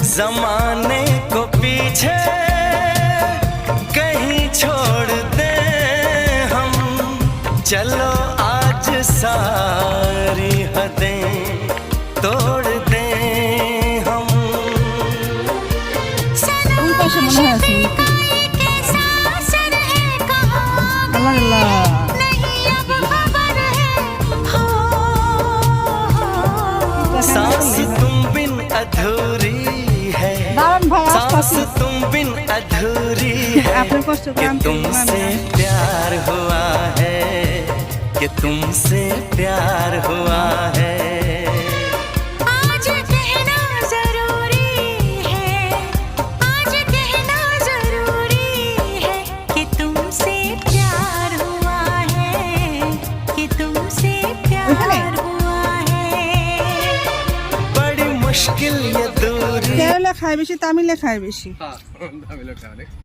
जमाने को पीछे कहीं छोड़ दे हम, चलो आज सारी हदें तोड़ दे हम। सांस तुम बिन अधूरी है, सांस तुम बिन अधूरी है, कि तुमसे प्यार हुआ है, कि तुमसे प्यार हुआ है। आज कहना जरूरी है, आज कहना जरूरी है, कि तुमसे प्यार हुआ है, कि तुमसे प्यार हुआ है। बड़ी मुश्किल ये दूरी। কেরালা খায় বেশি, তামিলে খায় বেশি।